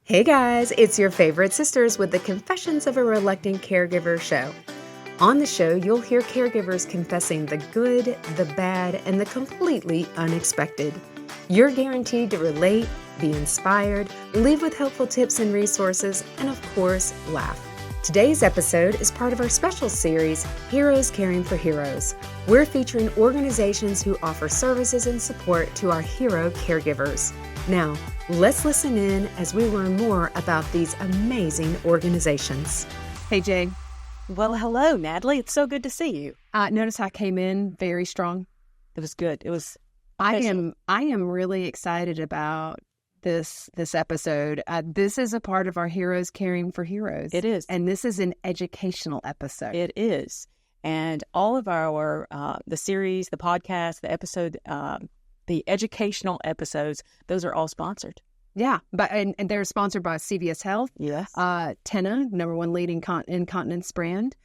Hey guys, it's your favorite sisters with the Confessions of a Reluctant Caregiver show. On the show, you'll hear caregivers confessing the good, the bad, and the completely unexpected. You're guaranteed to relate, be inspired, leave with helpful tips and resources, and of course, laugh. Today's episode is part of our special series, Heroes Caring for Heroes. We're featuring organizations who offer services and support to our hero caregivers. Now, let's listen in as we learn more about these amazing organizations. Hey, Jay. Well, hello, Natalie. It's so good to see you. Notice I came in very strong. It was good. It was. I am really excited about this episode. This is a part of our Heroes Caring for Heroes. It is, and this is an educational episode. It is, and all of our the series, the podcast, the episode. The educational episodes, those are all sponsored. Yeah, but and they're sponsored by CVS Health. Yes. Tenna, number one leading incontinence brand.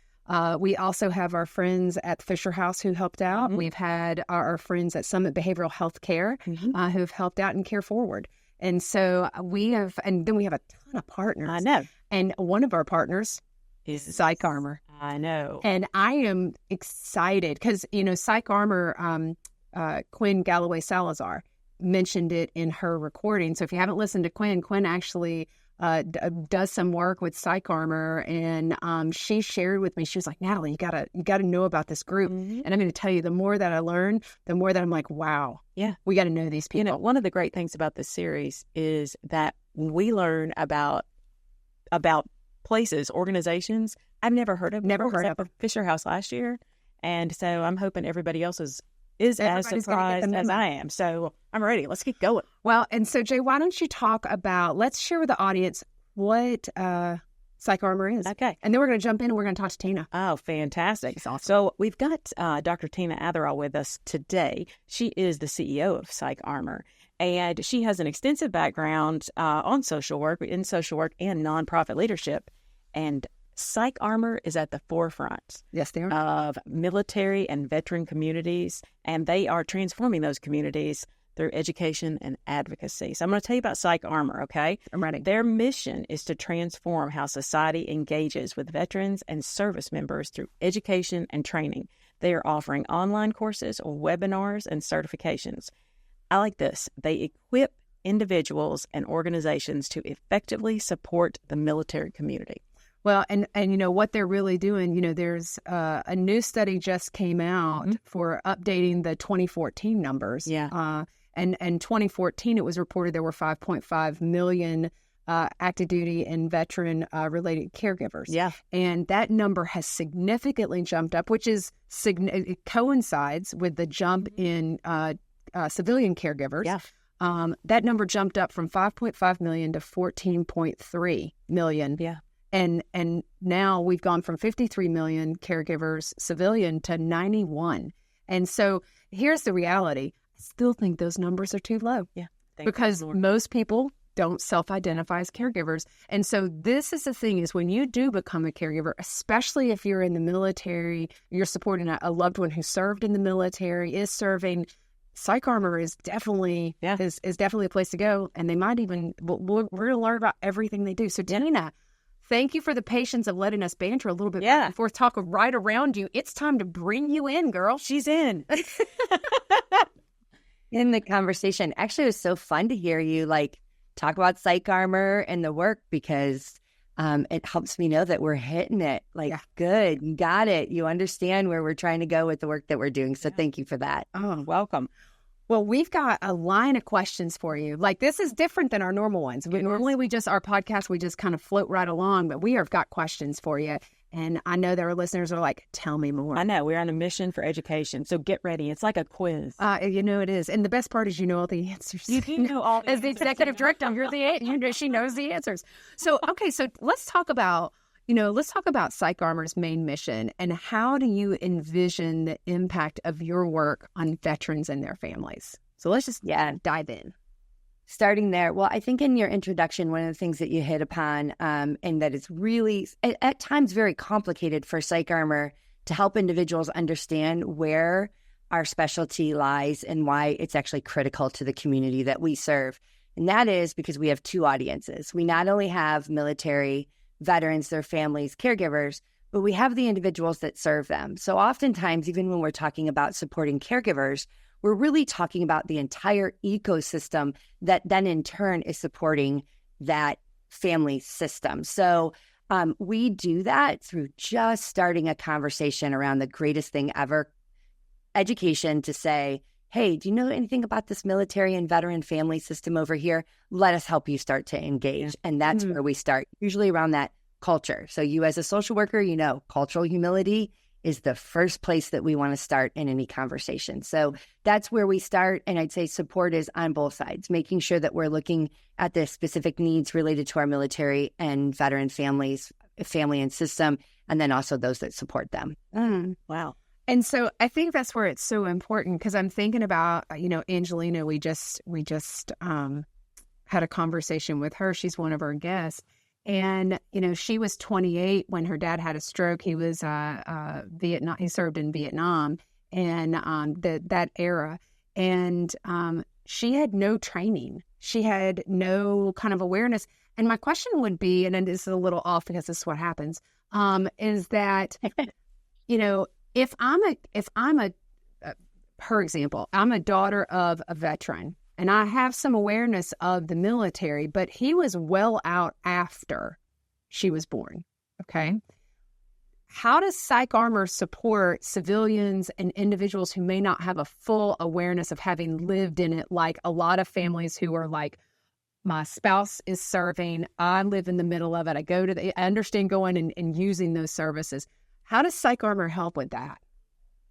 We also have our friends at Fisher House who helped out. Mm-hmm. We've had our friends at Summit Behavioral Health Care who've helped out and Care Forward. And so we have, and then we have a ton of partners. I know. And one of our partners is PsychArmor. I know. And I am excited because, PsychArmor, Quinn Galloway Salazar mentioned it in her recording. So if you haven't listened to Quinn actually does some work with PsychArmor, and she shared with me. She was like, "Natalie, you gotta know about this group." Mm-hmm. And I'm going to tell you, the more that I learn, the more that I'm like, "Wow, yeah, we got to know these people." One of the great things about this series is that we learn about places, organizations I've never heard of. Never heard of Fisher House last year, and so I'm hoping everybody else is as surprised as I am. So I'm ready. Let's get going. Well, and so, Jay, why don't you talk about, let's share with the audience what PsychArmor is. Okay. And then we're going to jump in and we're going to talk to Tina. Oh, fantastic. She's awesome. So we've got Dr. Tina Atherall with us today. She is the CEO of PsychArmor, and she has an extensive background in social work and nonprofit leadership. And PsychArmor is at the forefront of military and veteran communities, and they are transforming those communities through education and advocacy. So I'm going to tell you about PsychArmor, okay? I'm ready. Their mission is to transform how society engages with veterans and service members through education and training. They are offering online courses, webinars, and certifications. I like this. They equip individuals and organizations to effectively support the military community. Well, and what they're really doing, there's a new study just came out for updating the 2014 numbers. Yeah. And 2014, it was reported there were 5.5 million active duty and veteran related caregivers. Yeah. And that number has significantly jumped up, which is it coincides with the jump in civilian caregivers. Yeah. That number jumped up from 5.5 million to 14.3 million. Yeah. And now we've gone from 53 million caregivers civilian to 91. And so here's the reality. I still think those numbers are too low. Yeah. Because most people don't self-identify as caregivers. And so this is the thing, is when you do become a caregiver, especially if you're in the military, you're supporting a loved one who served in the military, is serving, PsychArmor is definitely is definitely a place to go. And they might even, we're going to learn about everything they do. So Tina, thank you for the patience of letting us banter a little bit back and forth, talk right around you. It's time to bring you in, girl. She's in. In the conversation. Actually, it was so fun to hear you talk about PsychArmor and the work, because it helps me know that we're hitting it. Good, you got it. You understand where we're trying to go with the work that we're doing. So thank you for that. Oh, welcome. Well, we've got a line of questions for you. This is different than our normal ones. Normally, our podcast, we just kind of float right along, but we have got questions for you. And I know that our listeners are like, tell me more. I know. We're on a mission for education. So get ready. It's like a quiz. It is. And the best part is all the answers. You do know all the answers. As the executive director, she knows the answers. So, okay, so let's talk about PsychArmor's main mission, and how do you envision the impact of your work on veterans and their families? So let's just dive in. Starting there, well, I think in your introduction, one of the things that you hit upon, and that is really, at times, very complicated for PsychArmor to help individuals understand where our specialty lies and why it's actually critical to the community that we serve. And that is because we have two audiences. We not only have military veterans, their families, caregivers, but we have the individuals that serve them. So oftentimes, even when we're talking about supporting caregivers, we're really talking about the entire ecosystem that then in turn is supporting that family system. So we do that through just starting a conversation around the greatest thing ever, education, to say, hey, do you know anything about this military and veteran family system over here? Let us help you start to engage. And that's where we start, usually around that culture. So you as a social worker, you know, cultural humility is the first place that we want to start in any conversation. So that's where we start. And I'd say support is on both sides, making sure that we're looking at the specific needs related to our military and veteran families, family and system, and then also those that support them. Wow. And so I think that's where it's so important, because I'm thinking about, Angelina, we just had a conversation with her. She's one of our guests. And, she was 28 when her dad had a stroke. He was Vietnam. He served in Vietnam and that era. And she had no training. She had no kind of awareness. And my question would be, and this is a little off because this is what happens, is that, if I'm for example, I'm a daughter of a veteran, and I have some awareness of the military, but he was well out after she was born, okay? How does PsychArmor support civilians and individuals who may not have a full awareness of having lived in it, like a lot of families who are like, my spouse is serving, I live in the middle of it, I understand going and using those services. How does PsychArmor help with that?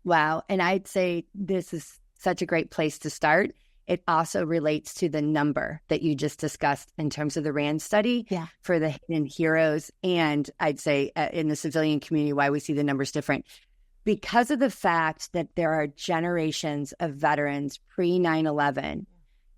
Wow. And I'd say this is such a great place to start. It also relates to the number that you just discussed in terms of the RAND study for the hidden heroes. And I'd say in the civilian community, why we see the numbers different. Because of the fact that there are generations of veterans pre-9/11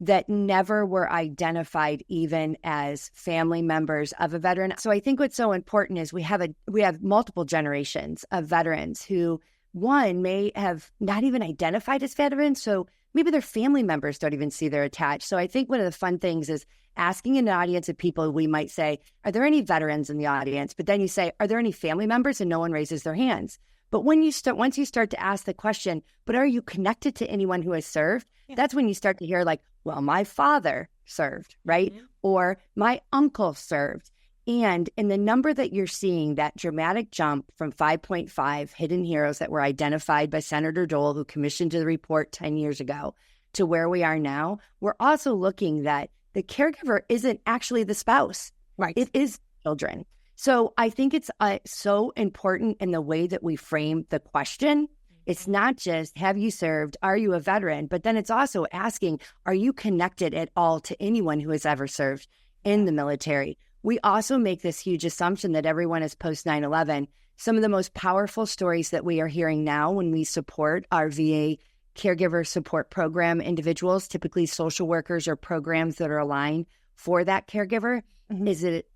that never were identified even as family members of a veteran. So I think what's so important is we have multiple generations of veterans who, one, may have not even identified as veterans. So maybe their family members don't even see they're attached. So I think one of the fun things is asking an audience of people, we might say, are there any veterans in the audience? But then you say, are there any family members? And no one raises their hands. But once you start to ask the question, but are you connected to anyone who has served? Yeah. That's when you start to hear like, well, my father served, right? Mm-hmm. Or my uncle served. And in the number that you're seeing, that dramatic jump from 5.5 hidden heroes that were identified by Senator Dole, who commissioned the report 10 years ago, to where we are now, we're also looking that the caregiver isn't actually the spouse. Right. It is children. So I think it's so important in the way that we frame the question. It's not just, have you served? Are you a veteran? But then it's also asking, are you connected at all to anyone who has ever served in the military? We also make this huge assumption that everyone is post 9/11. Some of the most powerful stories that we are hearing now when we support our VA caregiver support program individuals, typically social workers or programs that are aligned for that caregiver, is that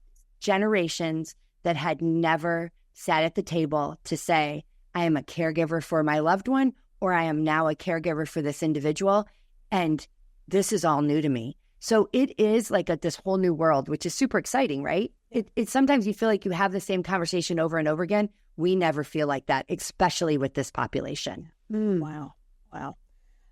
generations that had never sat at the table to say, I am a caregiver for my loved one, or I am now a caregiver for this individual, and this is all new to me. So it is like this whole new world, which is super exciting, right? It sometimes you feel like you have the same conversation over and over again. We never feel like that, especially with this population. Wow.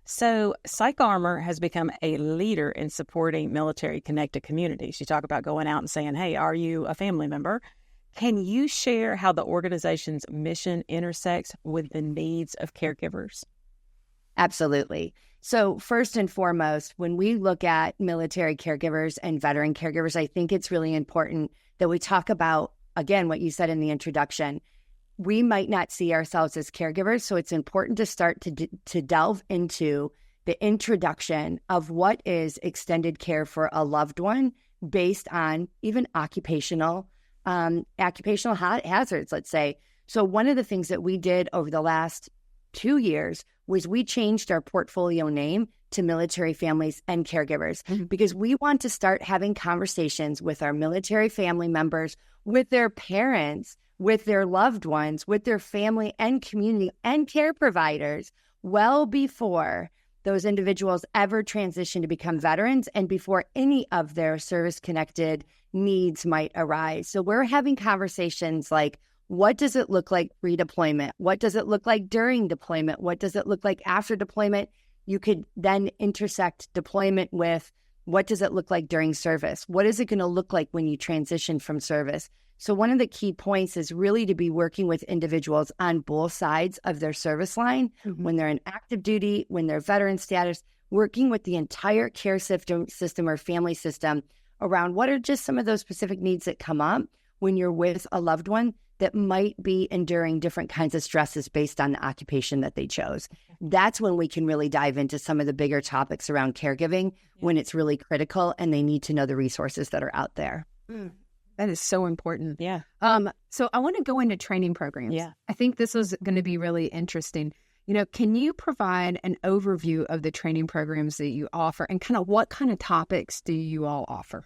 So PsychArmor has become a leader in supporting military-connected communities. You talk about going out and saying, hey, are you a family member? Can you share how the organization's mission intersects with the needs of caregivers? Absolutely. So first and foremost, when we look at military caregivers and veteran caregivers, I think it's really important that we talk about, again, what you said in the introduction. We might not see ourselves as caregivers, so it's important to start to delve into the introduction of what is extended care for a loved one based on even occupational hazards, let's say. So one of the things that we did over the last 2 years was we changed our portfolio name to Military Families and Caregivers because we want to start having conversations with our military family members, with their parents, with their loved ones, with their family and community and care providers well before those individuals ever transition to become veterans and before any of their service-connected needs might arise. So we're having conversations like, what does it look like pre-deployment? What does it look like during deployment? What does it look like after deployment? You could then intersect deployment with, what does it look like during service? What is it going to look like when you transition from service? So one of the key points is really to be working with individuals on both sides of their service line, when they're in active duty, when they're veteran status, working with the entire care system or family system around what are just some of those specific needs that come up when you're with a loved one that might be enduring different kinds of stresses based on the occupation that they chose. That's when we can really dive into some of the bigger topics around caregiving, when it's really critical and they need to know the resources that are out there. That is so important. Yeah. So I want to go into training programs. Yeah. I think this is going to be really interesting. Can you provide an overview of the training programs that you offer and kind of what kind of topics do you all offer?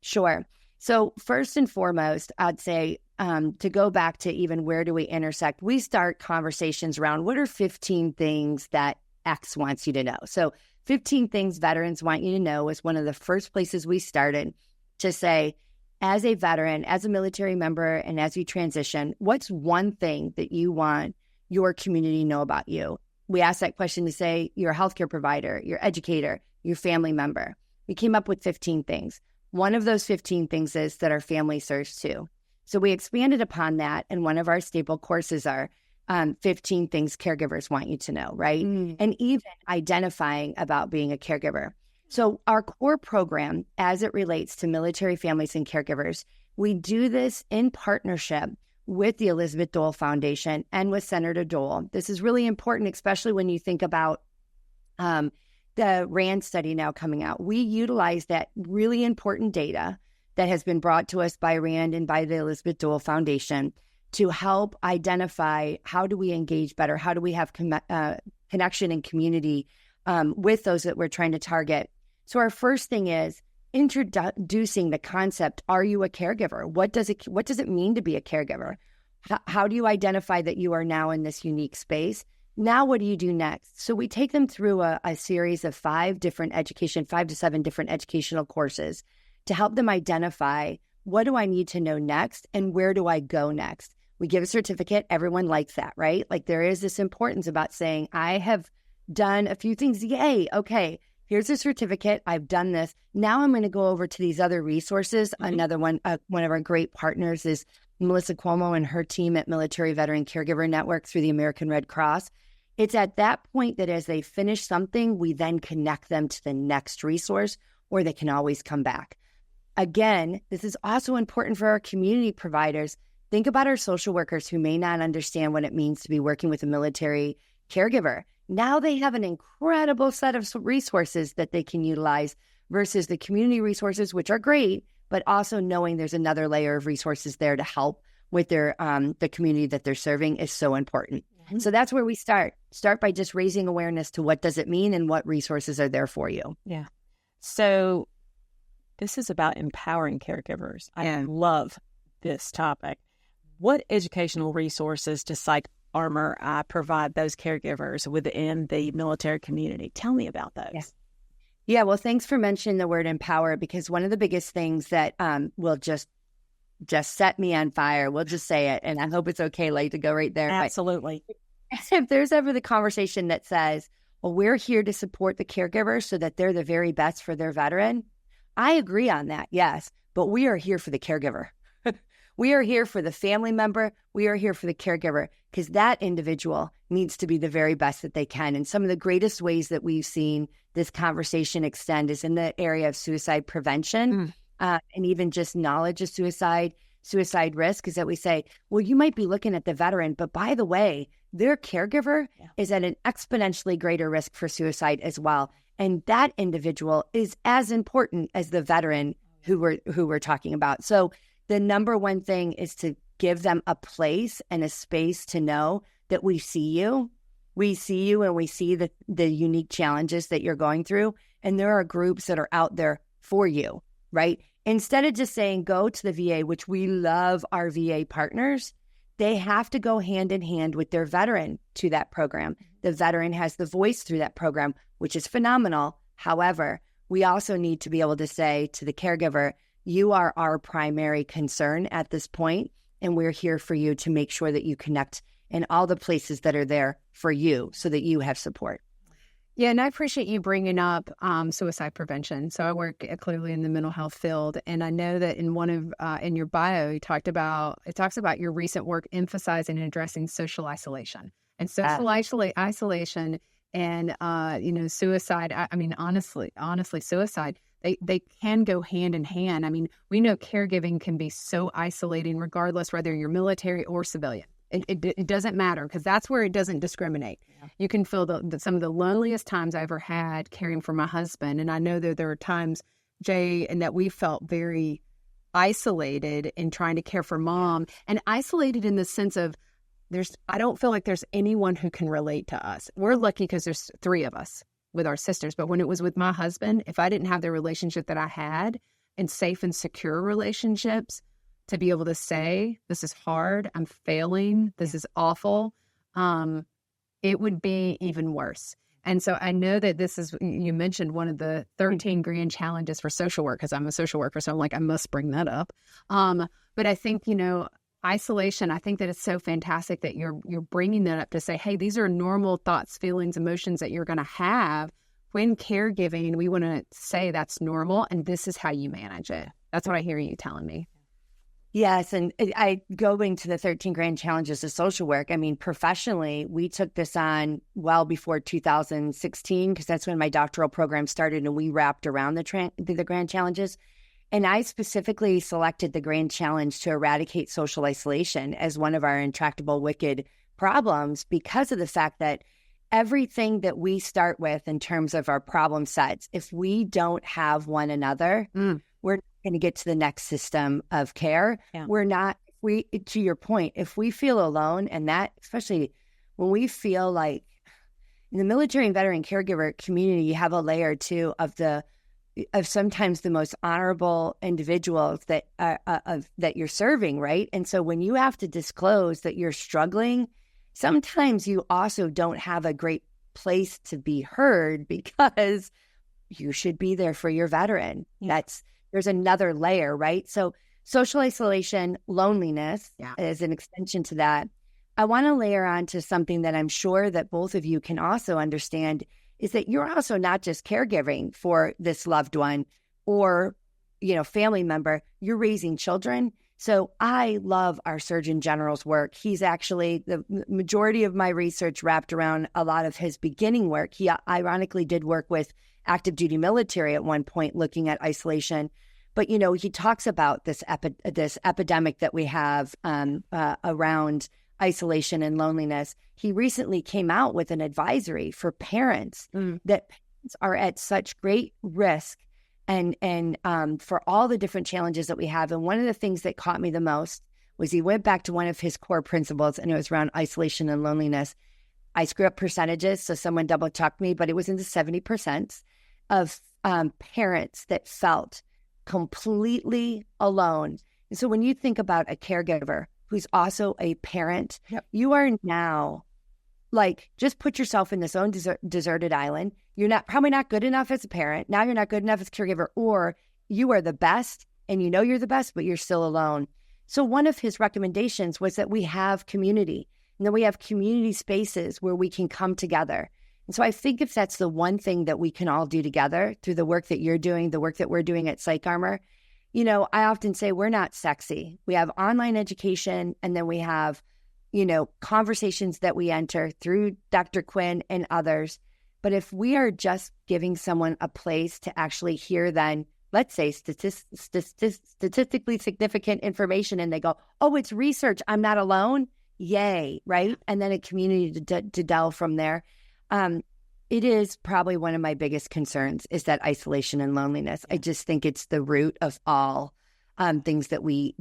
Sure. So first and foremost, I'd say to go back to even where do we intersect, we start conversations around what are 15 things that X wants you to know. So 15 things veterans want you to know is one of the first places we started to say, as a veteran, as a military member, and as you transition, what's one thing that you want your community to know about you? We asked that question to say your healthcare provider, your educator, your family member. We came up with 15 things. One of those 15 things is that our family serves too. So we expanded upon that, and one of our staple courses are 15 things caregivers want you to know, right? And even identifying about being a caregiver. So our core program, as it relates to military families and caregivers, we do this in partnership with the Elizabeth Dole Foundation and with Senator Dole. This is really important, especially when you think about the RAND study now coming out. We utilize that really important data that has been brought to us by RAND and by the Elizabeth Dole Foundation to help identify how do we engage better, how do we have connection and community with those that we're trying to target. So our first thing is introducing the concept, are you a caregiver? What does it mean to be a caregiver? How do you identify that you are now in this unique space? Now, what do you do next? So we take them through a series of 5 to 7 different educational courses to help them identify, what do I need to know next and where do I go next? We give a certificate. Everyone likes that, right? Like there is this importance about saying, I have done a few things. Yay. Okay. Here's a certificate. I've done this. Now I'm going to go over to these other resources. Another one of our great partners is Melissa Cuomo and her team at Military Veteran Caregiver Network through the American Red Cross. It's at that point that as they finish something, we then connect them to the next resource, or they can always come back. Again, this is also important for our community providers. Think about our social workers who may not understand what it means to be working with a military caregiver. Now they have an incredible set of resources that they can utilize versus the community resources, which are great, but also knowing there's another layer of resources there to help with their the community that they're serving is so important. So that's where we start. Start by just raising awareness to what does it mean and what resources are there for you. Yeah. So this is about empowering caregivers. I love this topic. What educational resources does PsychArmor provide those caregivers within the military community? Tell me about those. Yeah, well, thanks for mentioning the word empower, because one of the biggest things that will just set me on fire, we'll just say it, and I hope it's okay, like, to go right there. Absolutely. But if there's ever the conversation that says, well, we're here to support the caregiver so that they're the very best for their veteran, I agree on that, yes, but we are here for the caregiver. We are here for the family member. We are here for the caregiver, because that individual needs to be the very best that they can. And some of the greatest ways that we've seen this conversation extend is in the area of suicide prevention and even just knowledge of suicide risk, is that we say, well, you might be looking at the veteran, but by the way, their caregiver is at an exponentially greater risk for suicide as well. And that individual is as important as the veteran who we're talking about. So the number one thing is to give them a place and a space to know that we see you. We see you and we see the unique challenges that you're going through. And there are groups that are out there for you, right? Instead of just saying, go to the VA, which we love our VA partners, they have to go hand in hand with their veteran to that program. The veteran has the voice through that program, which is phenomenal. However, we also need to be able to say to the caregiver, you are our primary concern at this point, and we're here for you to make sure that you connect in all the places that are there for you so that you have support. Yeah, and I appreciate you bringing up suicide prevention. So I work clearly in the mental health field, and I know that in one of in your bio, it talks about your recent work emphasizing and addressing social isolation and social isolation and suicide. I mean, honestly, suicide. They can go hand in hand. I mean, we know caregiving can be so isolating, regardless whether you're military or civilian. It doesn't matter, because that's where it doesn't discriminate. Yeah. You can feel some of the loneliest times I ever had caring for my husband. And I know that there are times, Jay, and that we felt very isolated in trying to care for mom, and isolated in the sense of I don't feel like there's anyone who can relate to us. We're lucky because there's 3 of us with our sisters. But when it was with my husband, if I didn't have the relationship that I had, and safe and secure relationships, to be able to say, this is hard, I'm failing, this is awful, it would be even worse. And so I know that this is, you mentioned one of the 13 grand challenges for social work, because I'm a social worker, so I'm like, I must bring that up. But I think, isolation, I think that it's so fantastic that you're bringing that up to say, hey, these are normal thoughts, feelings, emotions that you're going to have when caregiving. We want to say that's normal, and this is how you manage it. That's what I hear you telling me. Yes. And going to the 13 grand challenges of social work, I mean, professionally, we took this on well before 2016, because that's when my doctoral program started, and we wrapped around the grand challenges. And I specifically selected the grand challenge to eradicate social isolation as one of our intractable, wicked problems, because of the fact that everything that we start with in terms of our problem sets, if we don't have one another, we're not going to get to the next system of care. Yeah. To your point, if we feel alone, and that, especially when we feel like in the military and veteran caregiver community, you have a layer too of sometimes the most honorable individuals that you're serving, right? And so when you have to disclose that you're struggling, sometimes you also don't have a great place to be heard, because you should be there for your veteran. Yeah. There's another layer, right? So social isolation, loneliness is an extension to that. I want to layer on to something that I'm sure that both of you can also understand, is that you're also not just caregiving for this loved one or, family member, you're raising children. So I love our Surgeon General's work. He's actually, the majority of my research wrapped around a lot of his beginning work. He ironically did work with active duty military at one point, looking at isolation. But, he talks about this epidemic that we have around isolation and loneliness. He recently came out with an advisory for parents that parents are at such great risk and for all the different challenges that we have. And one of the things that caught me the most was he went back to one of his core principles, and it was around isolation and loneliness. I screw up percentages, so someone double checked me, but it was in the 70% of parents that felt completely alone. And so when you think about a caregiver who's also a parent, you are now just put yourself in this own deserted island. You're probably not good enough as a parent. Now you're not good enough as a caregiver, or you are the best and you're the best, but you're still alone. So one of his recommendations was that we have community, and that we have community spaces where we can come together. And so I think if that's the one thing that we can all do together through the work that you're doing, the work that we're doing at PsychArmor, I often say we're not sexy. We have online education, and then we have, conversations that we enter through Dr. Quinn and others. But if we are just giving someone a place to actually hear, then let's say statistically significant information, and they go, oh, it's research, I'm not alone. Yay, right? And then a community to delve from there. It is probably one of my biggest concerns, is that isolation and loneliness. I just think it's the root of all things that we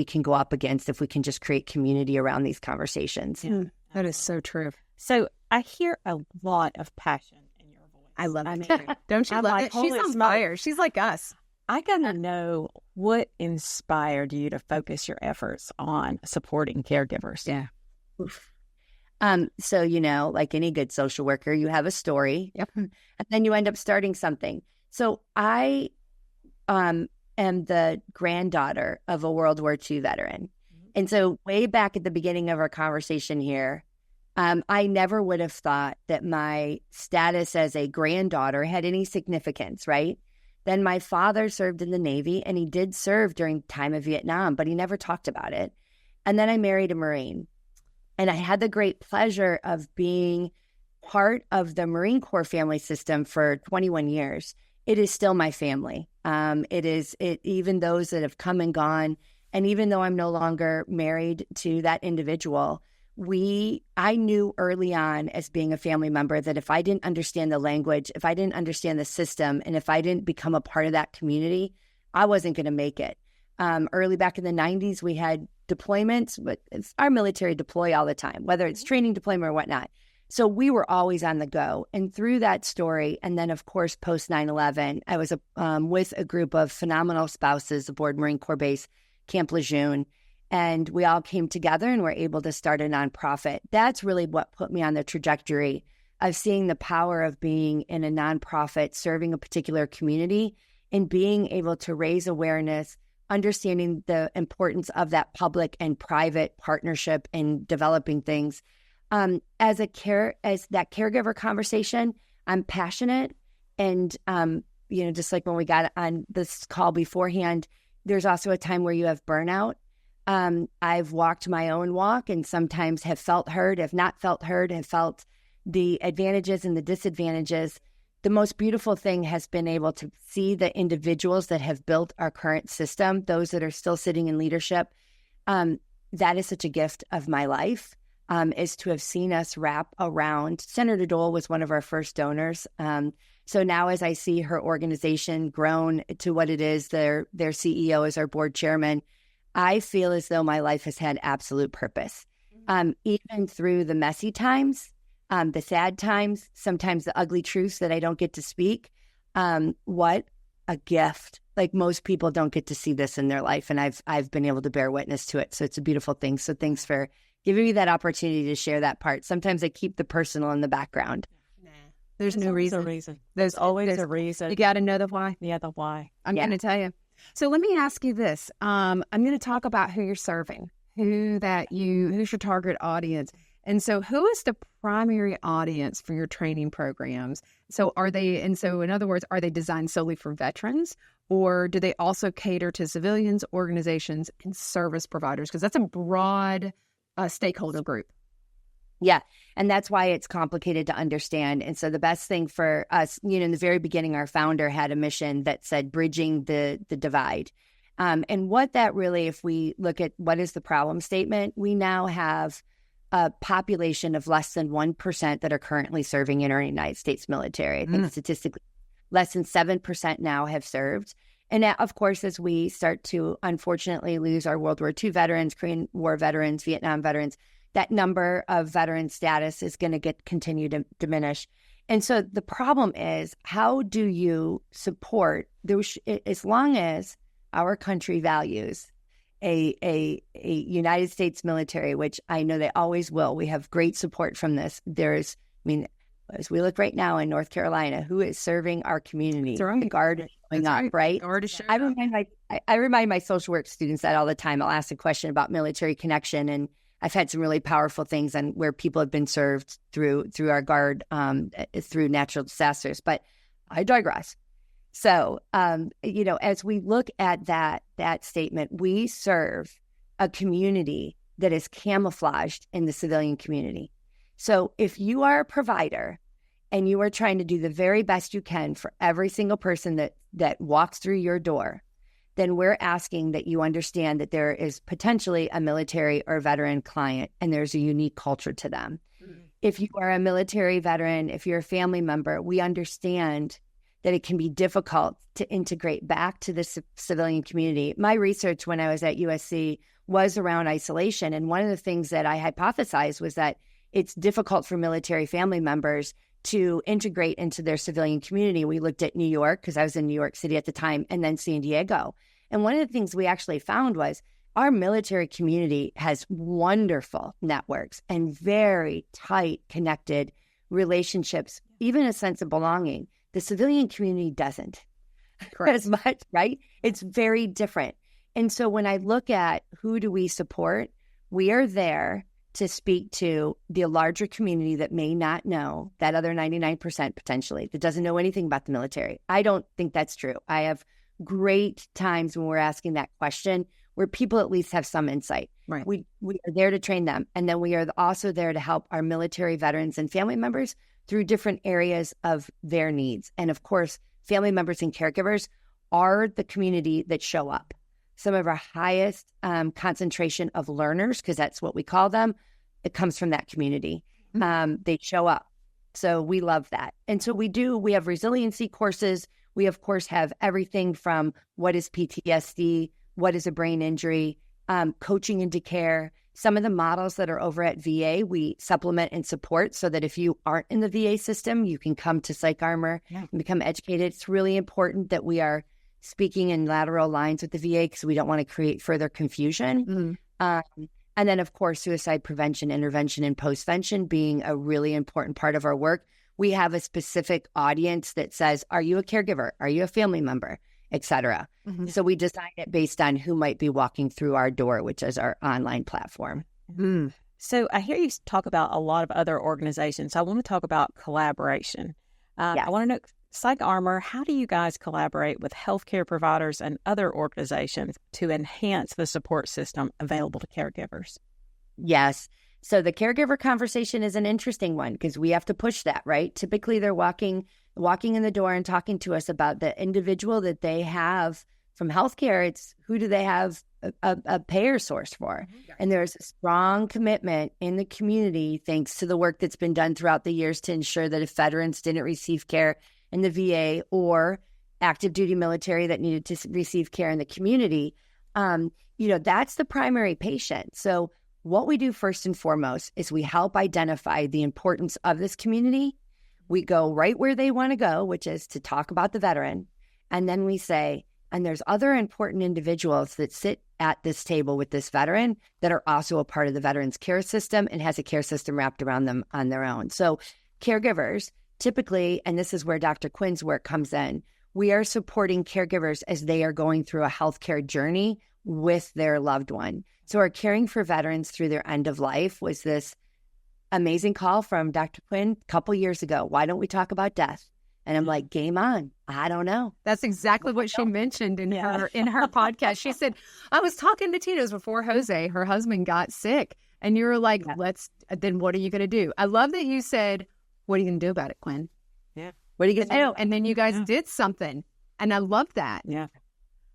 can go up against if we can just create community around these conversations. Yeah, that is so true. So I hear a lot of passion in your voice. I love it. Don't you love it? She's on fire. She's like us. I got to know what inspired you to focus your efforts on supporting caregivers. Yeah. Oof. So, like any good social worker, you have a story. Yep. And then you end up starting something. So I am the granddaughter of a World War II veteran. And so way back at the beginning of our conversation here, I never would have thought that my status as a granddaughter had any significance, right? Then my father served in the Navy, and he did serve during time of Vietnam, but he never talked about it. And then I married a Marine. And I had the great pleasure of being part of the Marine Corps family system for 21 years. It is still my family. Even those that have come and gone. And even though I'm no longer married to that individual, I knew early on as being a family member that if I didn't understand the language, if I didn't understand the system, and if I didn't become a part of that community, I wasn't going to make it. Early back in the 90s, we had deployments, but our military deploy all the time, whether it's training deployment or whatnot. So we were always on the go. And through that story, and then, of course, post 9/11, I was with a group of phenomenal spouses aboard Marine Corps Base Camp Lejeune. And we all came together and were able to start a nonprofit. That's really what put me on the trajectory of seeing the power of being in a nonprofit, serving a particular community, and being able to raise awareness, understanding the importance of that public and private partnership in developing things. As that caregiver conversation, I'm passionate. And, just like when we got on this call beforehand, there's also a time where you have burnout. I've walked my own walk and sometimes have felt heard, have not felt heard, have felt the advantages and the disadvantages. The most beautiful thing has been able to see the individuals that have built our current system, those that are still sitting in leadership. That is such a gift of my life, is to have seen us wrap around. Senator Dole was one of our first donors. So now as I see her organization grown to what it is, their CEO is our board chairman, I feel as though my life has had absolute purpose. Even through the messy times, the sad times, sometimes the ugly truths that I don't get to speak. What a gift. Like most people don't get to see this in their life. And I've been able to bear witness to it. So it's a beautiful thing. So thanks for giving me that opportunity to share that part. Sometimes I keep the personal in the background. There's no reason. There's always a reason. You got to know the why. Yeah, the why. I'm going to tell you. So let me ask you this. I'm going to talk about who you're serving, who's your target audience. And so who is the primary audience for your training programs? So in other words, are they designed solely for veterans, or do they also cater to civilians, organizations, and service providers? Because that's a broad stakeholder group. Yeah. And that's why it's complicated to understand. And so the best thing for us, in the very beginning, our founder had a mission that said bridging the divide. And what that really, if we look at what is the problem statement, we now have a population of less than 1% that are currently serving in our United States military. I think statistically, less than 7% now have served. And that, of course, as we start to unfortunately lose our World War II veterans, Korean War veterans, Vietnam veterans, that number of veteran status is going to continue to diminish. And so the problem is, how do you support those, as long as our country values a United States military, which I know they always will. We have great support from this. As we look right now in North Carolina, who is serving our community? That's right. The Guard is showing up, right? Guard is showing up. I remind my social work students that all the time. I'll ask a question about military connection, and I've had some really powerful things on where people have been served through our Guard, through natural disasters. But I digress. So, as we look at that statement, we serve a community that is camouflaged in the civilian community. So if you are a provider and you are trying to do the very best you can for every single person that walks through your door, then we're asking that you understand that there is potentially a military or veteran client, and there's a unique culture to them. Mm-hmm. If you are a military veteran, if you're a family member, we understand that it can be difficult to integrate back to the civilian community. My research when I was at USC was around isolation. And one of the things that I hypothesized was that it's difficult for military family members to integrate into their civilian community. We looked at New York, because I was in New York City at the time, and then San Diego. And one of the things we actually found was our military community has wonderful networks and very tight, connected relationships, even a sense of belonging. The civilian community doesn't as much, right? It's very different. And so when I look at who do we support, we are there to speak to the larger community that may not know, that other 99% potentially, that doesn't know anything about the military. I don't think that's true. I have great times when we're asking that question where people at least have some insight. Right. We are there to train them. And then we are also there to help our military veterans and family members through different areas of their needs. And of course, family members and caregivers are the community that show up. Some of our highest concentration of learners, because that's what we call them, it comes from that community. They show up. So we love that. And so we have resiliency courses. We, of course, have everything from what is PTSD, what is a brain injury, coaching into care. Some of the models that are over at VA, we supplement and support so that if you aren't in the VA system, you can come to PsychArmor and become educated. It's really important that we are speaking in lateral lines with the VA because we don't want to create further confusion. And then, of course, suicide prevention, intervention, and postvention being a really important part of our work. We have a specific audience that says, are you a caregiver? Are you a family member? Et cetera. So we design it based on who might be walking through our door, which is our online platform. So I hear you talk about a lot of other organizations. I want to talk about collaboration. I want to know, PsychArmor, how do you guys collaborate with healthcare providers and other organizations to enhance the support system available to caregivers? Yes. So the caregiver conversation is an interesting one because we have to push that, right? Typically, they're walking in the door and talking to us about the individual that they have from healthcare. It's who do they have a payer source for? And there's a strong commitment in the community, thanks to the work that's been done throughout the years to ensure that if veterans didn't receive care in the VA or active duty military that needed to receive care in the community, that's the primary patient. So what we do first and foremost is we help identify the importance of this community. We go right where they want to go, which is to talk about the veteran. And then we say, and there's other important individuals that sit at this table with this veteran that are also a part of the veteran's care system and has a care system wrapped around them on their own. So caregivers typically, and this is where Dr. Quinn's work comes in, we are supporting caregivers as they are going through a healthcare journey with their loved one. So our Caring for Veterans Through Their End of Life was this amazing call from Dr. Quinn a couple years ago. Why don't we talk about death? And I'm like, game on. I don't know. That's exactly what she mentioned in her podcast. She said, I was talking to Tito's before Jose, her husband, got sick. And you were like, then what are you going to do? I love that you said, what are you going to do about it, Quinn? Yeah. What are you going to do? And then you guys did something. And I love that.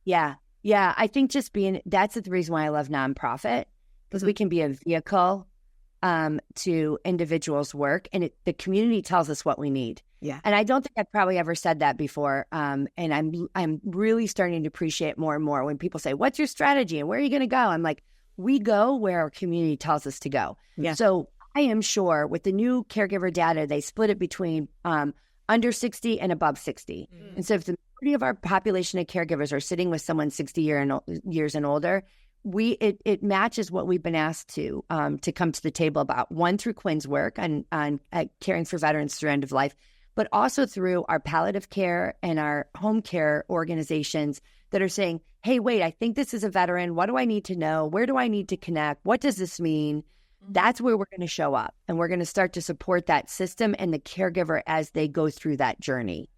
Yeah. I think that's the reason why I love nonprofit, because we can be a vehicle to individuals' work, and the community tells us what we need. Yeah. And I don't think I've probably ever said that before. And I'm really starting to appreciate more and more when people say, what's your strategy and where are you going to go? I'm like, we go where our community tells us to go. Yeah. So I am sure with the new caregiver data, they split it between under 60 and above 60. And so if the majority of our population of caregivers are sitting with someone 60 years and older, it matches what we've been asked to come to the table about. One, through Quinn's work on caring for veterans through end of life, but also through our palliative care and our home care organizations that are saying, hey, wait, I think this is a veteran. What do I need to know? Where do I need to connect? What does this mean? That's where we're going to show up. And we're going to start to support that system and the caregiver as they go through that journey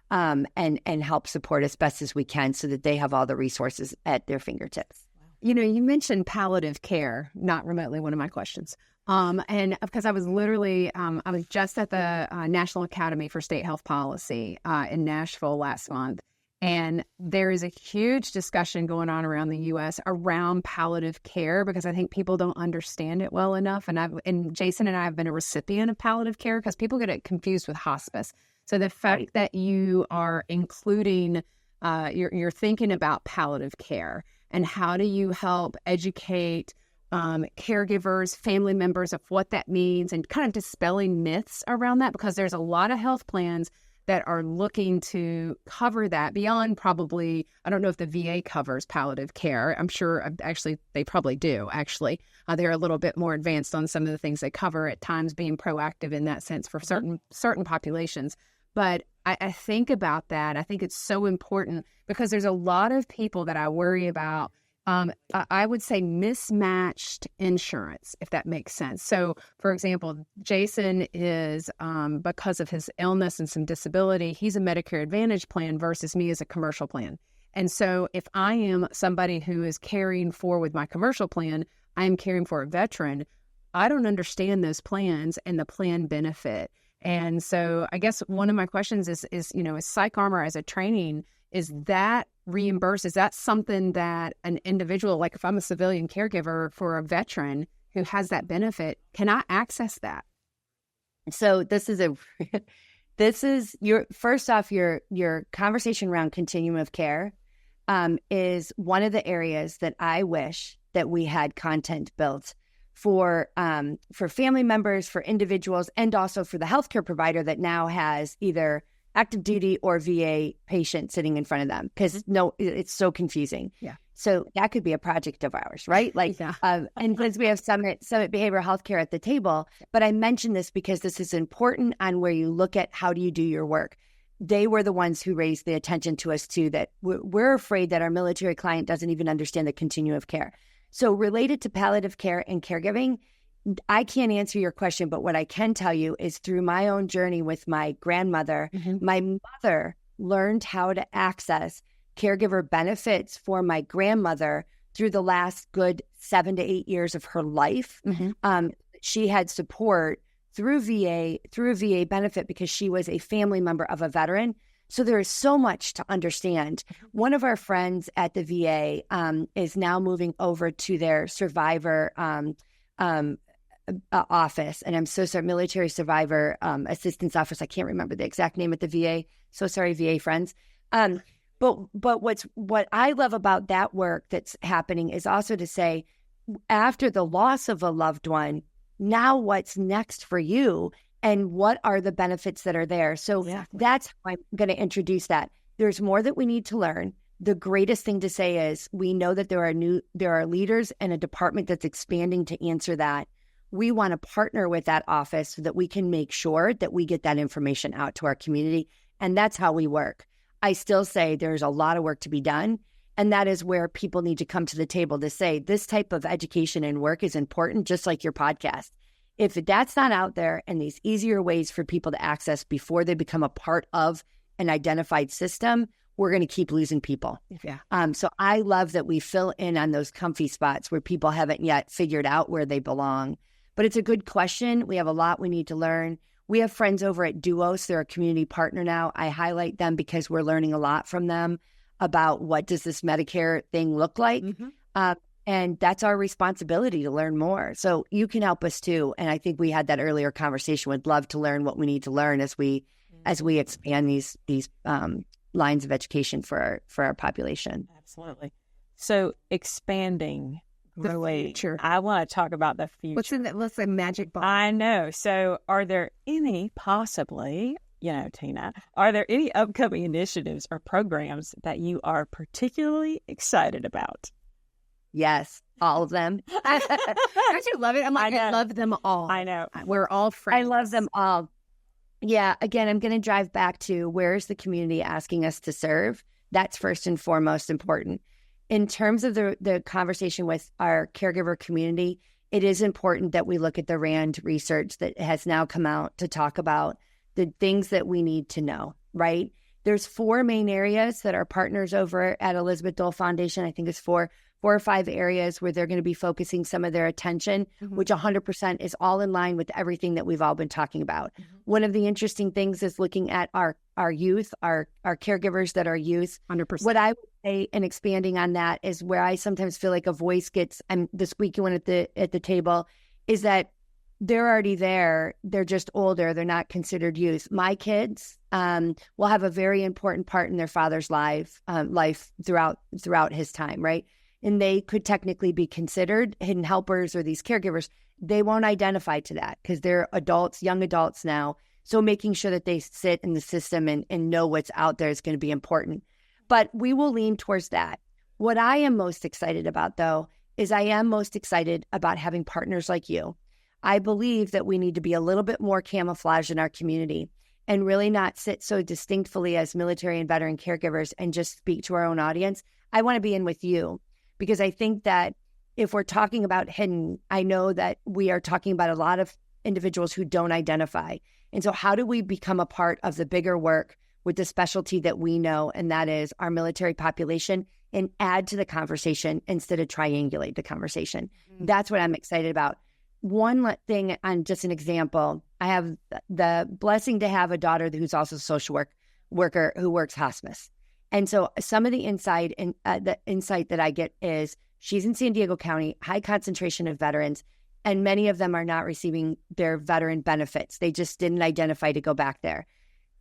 and help support as best as we can so that they have all the resources at their fingertips. You know, you mentioned palliative care, not remotely one of my questions. And because I was literally, I was just at the National Academy for State Health Policy in Nashville last month. And there is a huge discussion going on around the U.S. around palliative care because I think people don't understand it well enough. And Jason and I have been a recipient of palliative care because people get it confused with hospice. So the fact that you are including, you're thinking about palliative care and how do you help educate caregivers, family members of what that means, and kind of dispelling myths around that, because there's a lot of health plans that are looking to cover that beyond probably, I don't know if the VA covers palliative care. I'm sure, actually, they probably do, actually. They're a little bit more advanced on some of the things they cover, at times being proactive in that sense for certain populations. But I think about that. I think it's so important because there's a lot of people that I worry about. I would say mismatched insurance, if that makes sense. So, for example, Jason is, because of his illness and some disability, he's a Medicare Advantage plan versus me as a commercial plan. And so if I am somebody who is caring for, with my commercial plan, I am caring for a veteran, I don't understand those plans and the plan benefit. And so I guess one of my questions is is PsychArmor as a training, is that reimbursed? Is that something that an individual, like if I'm a civilian caregiver for a veteran who has that benefit, can I access that? So this is your first off, your conversation around continuum of care is one of the areas that I wish that we had content built for family members, for individuals, and also for the healthcare provider that now has either active duty or VA patient sitting in front of them, because it's so confusing. Yeah. So that could be a project of ours, right? Like, Yeah. and because we have Summit Behavioral Healthcare at the table, but I mention this because this is important on where you look at how do you do your work. They were the ones who raised the attention to us too, that we're afraid that our military client doesn't even understand the continuum of care. So related to palliative care and caregiving, I can't answer your question, but what I can tell you is through my own journey with my grandmother, my mother learned how to access caregiver benefits for my grandmother through the last good 7 to 8 years of her life. She had support through a VA benefit because she was a family member of a veteran. So there is so much to understand. One of our friends at the VA is now moving over to their survivor office, and I'm so sorry, military survivor assistance office. I can't remember the exact name at the VA. So sorry, VA friends. But what I love about that work that's happening is also to say, after the loss of a loved one, now what's next for you, and what are the benefits that are there? So that's how I'm going to introduce that. There's more that we need to learn. The greatest thing to say is we know that there are leaders and a department that's expanding to answer that. We want to partner with that office so that we can make sure that we get that information out to our community. And that's how we work. I still say there's a lot of work to be done. And that is where people need to come to the table to say this type of education and work is important, just like your podcast. If that's not out there and these easier ways for people to access before they become a part of an identified system, we're going to keep losing people. Yeah. So I love that we fill in on those comfy spots where people haven't yet figured out where they belong. But it's a good question. We have a lot we need to learn. We have friends over at Duos. They're a community partner now. I highlight them because we're learning a lot from them about what does this Medicare thing look like. And that's our responsibility to learn more. So you can help us too. And I think we had that earlier conversation. Would love to learn what we need to learn as we expand these lines of education for our population. Absolutely. So expanding, growing. Future. I want to talk about the future. What's in that? What's the magic box? I know. So are there any possibly, Tina, are there any upcoming initiatives or programs that you are particularly excited about? Yes, all of them. Don't you love it? I love them all. I know. We're all friends. I love them all. Yeah, again, I'm going to drive back to where is the community asking us to serve? That's first and foremost important. In terms of the conversation with our caregiver community, it is important that we look at the RAND research that has now come out to talk about the things that we need to know, right? There's 4 main areas that our partners over at Elizabeth Dole Foundation, I think it's 4 or 5 areas where they're going to be focusing some of their attention, which 100% is all in line with everything that we've all been talking about. One of the interesting things is looking at our youth, our caregivers that are youth. 100%. What I would say, and expanding on that, is where I sometimes feel like a voice gets, I'm the squeaky one at the table, is that they're already there. They're just older. They're not considered youth. My kids will have a very important part in their father's life throughout his time, right? and they could technically be considered hidden helpers or these caregivers, they won't identify to that because they're adults, young adults now. So making sure that they sit in the system and know what's out there is going to be important. But we will lean towards that. What I am most excited about, though, is I am most excited about having partners like you. I believe that we need to be a little bit more camouflage in our community and really not sit so distinctly as military and veteran caregivers and just speak to our own audience. I want to be in with you because I think that if we're talking about hidden, I know that we are talking about a lot of individuals who don't identify. And so how do we become a part of the bigger work with the specialty that we know, and that is our military population, and add to the conversation instead of triangulate the conversation? Mm-hmm. That's what I'm excited about. One thing, on just an example, I have the blessing to have a daughter who's also a social worker who works hospice. And so some of the insight that I get is she's in San Diego County, high concentration of veterans, and many of them are not receiving their veteran benefits. They just didn't identify to go back there.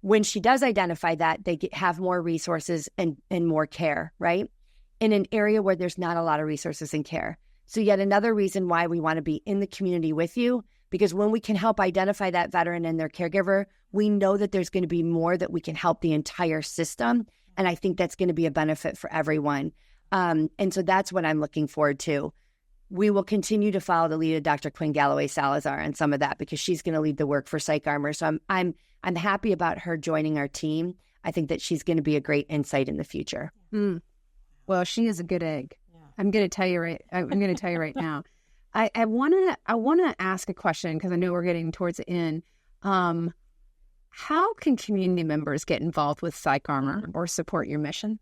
When she does identify that, they have more resources and more care, right? In an area where there's not a lot of resources and care. So yet another reason why we want to be in the community with you, because when we can help identify that veteran and their caregiver, we know that there's going to be more that we can help the entire system. And I think that's going to be a benefit for everyone. And so that's what I'm looking forward to. We will continue to follow the lead of Dr. Quinn Galloway Salazar and some of that because she's going to lead the work for PsychArmor. So I'm happy about her joining our team. I think that she's going to be a great insight in the future. Well, she is a good egg. Yeah. I'm going to tell you right now. I want to ask a question because I know we're getting towards the end. How can community members get involved with PsychArmor or support your mission?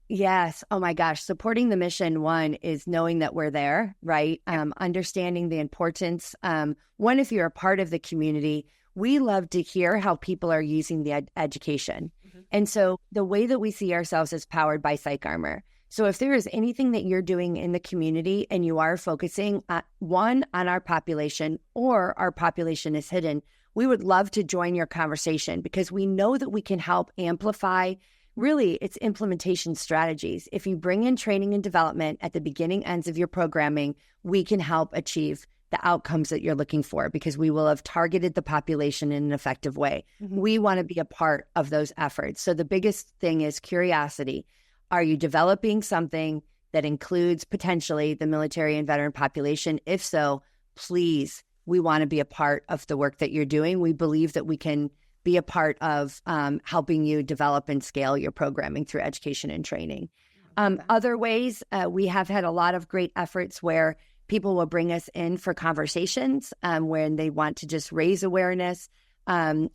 Yes. Oh my gosh. Supporting the mission, one, is knowing that we're there, right? Understanding the importance. One, if you're a part of the community, we love to hear how people are using the education. Mm-hmm. And so the way that we see ourselves is powered by PsychArmor. So if there is anything that you're doing in the community and you are focusing on our population or our population is hidden, we would love to join your conversation because we know that we can help amplify. Really, it's implementation strategies. If you bring in training and development at the beginning ends of your programming, we can help achieve the outcomes that you're looking for because we will have targeted the population in an effective way. Mm-hmm. We want to be a part of those efforts. So the biggest thing is curiosity. Are you developing something that includes potentially the military and veteran population? If so, please, we want to be a part of the work that you're doing. We believe that we can be a part of helping you develop and scale your programming through education and training. Other ways, we have had a lot of great efforts where people will bring us in for conversations when they want to just raise awareness.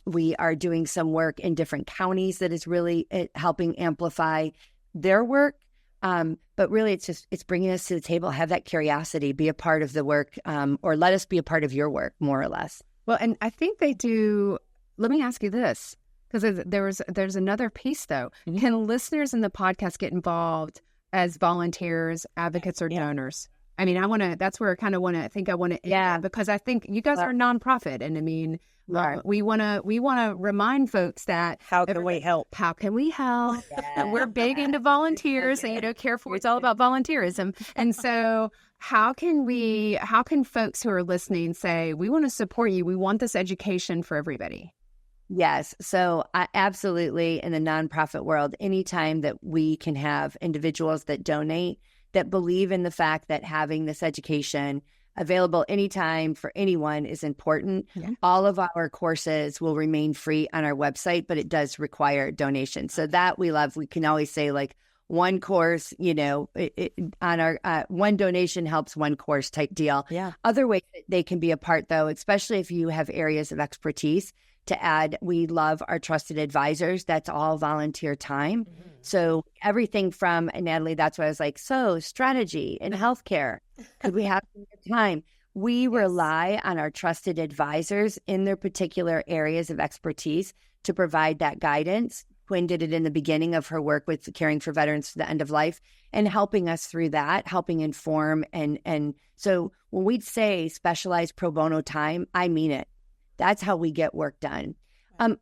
We are doing some work in different counties that is really helping amplify their work. But really, it's bringing us to the table, have that curiosity, be a part of the work, or let us be a part of your work, more or less. Well, and I think they do. Let me ask you this, because there's another piece, though. Mm-hmm. Can listeners in the podcast get involved as volunteers, advocates, or donors? I mean, that's where I want to, yeah, because I think you guys are a nonprofit. And I mean, right. we want to remind folks that how can we help? How can we help? Yeah. We're big into volunteers and, Care For It's all about volunteerism. And so how can folks who are listening say, we want to support you. We want this education for everybody. Yes. So absolutely, in the nonprofit world, anytime that we can have individuals that donate, that believe in the fact that having this education available anytime for anyone is important. Yeah. All of our courses will remain free on our website, but it does require donation. So that we love. We can always say like one course, on our one donation helps one course type deal. Yeah. Other ways that they can be a part, though, especially if you have areas of expertise. To add, we love our trusted advisors. That's all volunteer time. Mm-hmm. So everything from, and Natalie, that's why I was like, so strategy in healthcare, could we have time? We rely on our trusted advisors in their particular areas of expertise to provide that guidance. Quinn did it in the beginning of her work with caring for veterans to the end of life and helping us through that, helping inform. And so when we say specialized pro bono time, I mean it. That's how we get work done.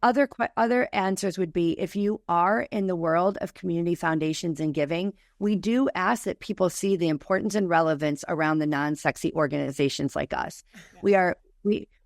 Other answers would be, if you are in the world of community foundations and giving, we do ask that people see the importance and relevance around the non-sexy organizations like us. Yeah.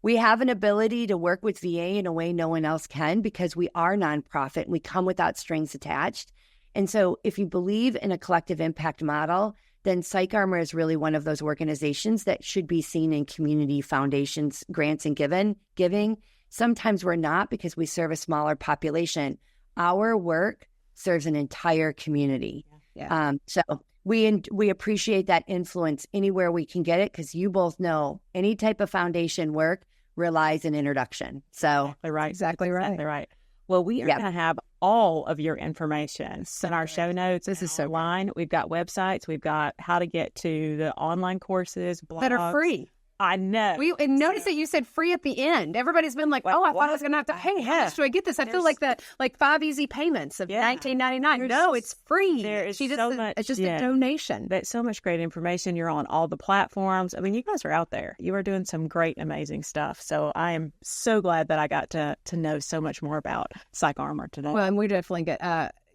We have an ability to work with VA in a way no one else can, because we are nonprofit and we come without strings attached. And so if you believe in a collective impact model, then PsychArmor is really one of those organizations that should be seen in community foundations, grants, and giving. Sometimes we're not, because we serve a smaller population. Our work serves an entire community. Yeah. So we appreciate that influence anywhere we can get it, because you both know any type of foundation work relies on introduction. So Exactly right. Well, we are going to have all of your information in our show notes. This is so online. We've got websites. We've got how to get to the online courses, blogs. That are free. I know. And notice that you said free at the end. Everybody's been like, I thought I was going to have to pay. How much do I get this? I feel like that, like 5 easy payments of $19.99. No, it's free. There is so much. It's just a donation. There's so much great information. You're on all the platforms. I mean, you guys are out there. You are doing some great, amazing stuff. So I am so glad that I got to know so much more about PsychArmor today. Well, and we definitely get,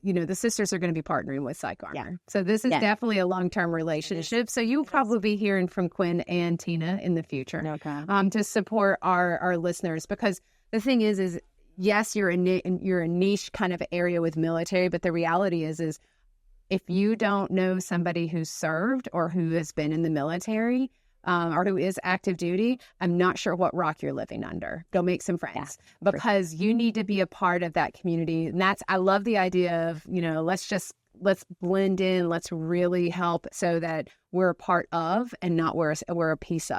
the sisters are going to be partnering with PsychArmor. Yeah. So this is definitely a long-term relationship. So you'll probably be hearing from Quinn and Tina in the future to support our listeners. Because the thing is yes, you're a niche kind of area with military, but the reality is if you don't know somebody who's served or who has been in the military, or who is active duty, I'm not sure what rock you're living under. Go make some friends, because you need to be a part of that community. And I love the idea of, let's blend in, let's really help so that we're a part of and not we're a piece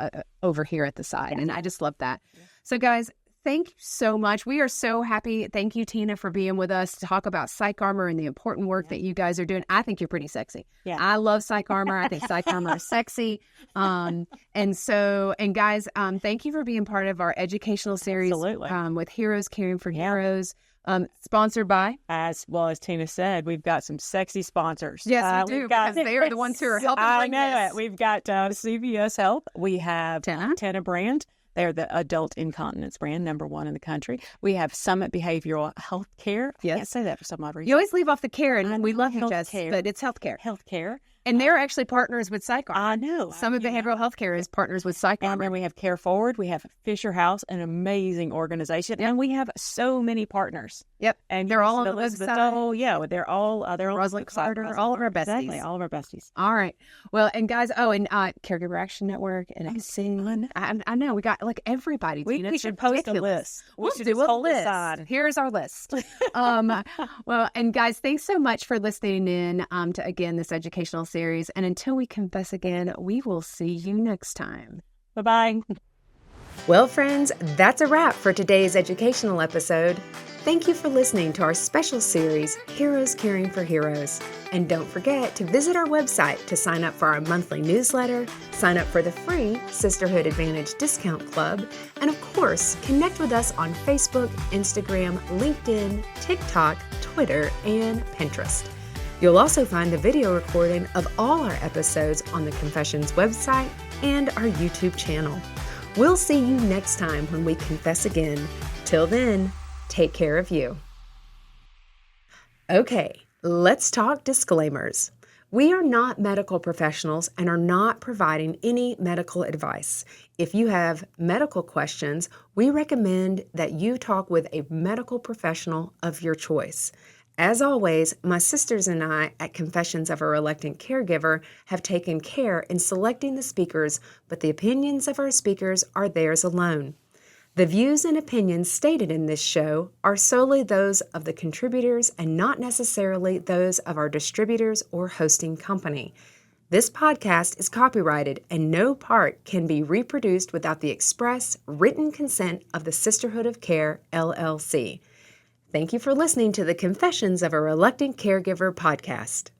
over here at the side. And I just love that. Yeah. So guys, thank you so much. We are so happy. Thank you, Tina, for being with us to talk about PsychArmor and the important work that you guys are doing. I think you're pretty sexy. Yeah. I love PsychArmor. I think PsychArmor is sexy. And guys, thank you for being part of our educational series with Heroes Caring for Heroes. Sponsored by, as well as Tina said, we've got some sexy sponsors. Yes, we do, because they are the ones who are helping bring this. We've got CVS Health. We have Tena Brand. They're the adult incontinence brand, #1 in the country. We have Summit Behavioral Health Care. I can't say that for some odd reason. You always leave off the care, and we love you, Jess, but it's healthcare. Healthcare. And they're actually partners with PsychArmor. I know. Summit Behavioral Health Care is partners with PsychArmor. And we have Care Forward. We have Fisher House, an amazing organization. And we have so many partners. Yep. And they're all on the website. Oh, yeah. They're all Rosalind Carter, all of our besties. Exactly. All of our besties. All right. Well, and guys, and Caregiver Action Network and I know we got like everybody. We should post a list. We'll do a list. Here's our list. Well, and guys, thanks so much for listening in to, again, this educational series. And until we confess again, we will see you next time. Bye-bye. Well, friends, that's a wrap for today's educational episode. Thank you for listening to our special series, Heroes Caring for Heroes. And don't forget to visit our website to sign up for our monthly newsletter, sign up for the free Sisterhood Advantage Discount Club, and of course, connect with us on Facebook, Instagram, LinkedIn, TikTok, Twitter, and Pinterest. You'll also find the video recording of all our episodes on the Confessions website and our YouTube channel. We'll see you next time when we confess again. Till then, take care of you. Okay, let's talk disclaimers. We are not medical professionals and are not providing any medical advice. If you have medical questions, we recommend that you talk with a medical professional of your choice. As always, my sisters and I at Confessions of a Reluctant Caregiver have taken care in selecting the speakers, but the opinions of our speakers are theirs alone. The views and opinions stated in this show are solely those of the contributors and not necessarily those of our distributors or hosting company. This podcast is copyrighted and no part can be reproduced without the express written consent of the Sisterhood of Care, LLC. Thank you for listening to the Confessions of a Reluctant Caregiver podcast.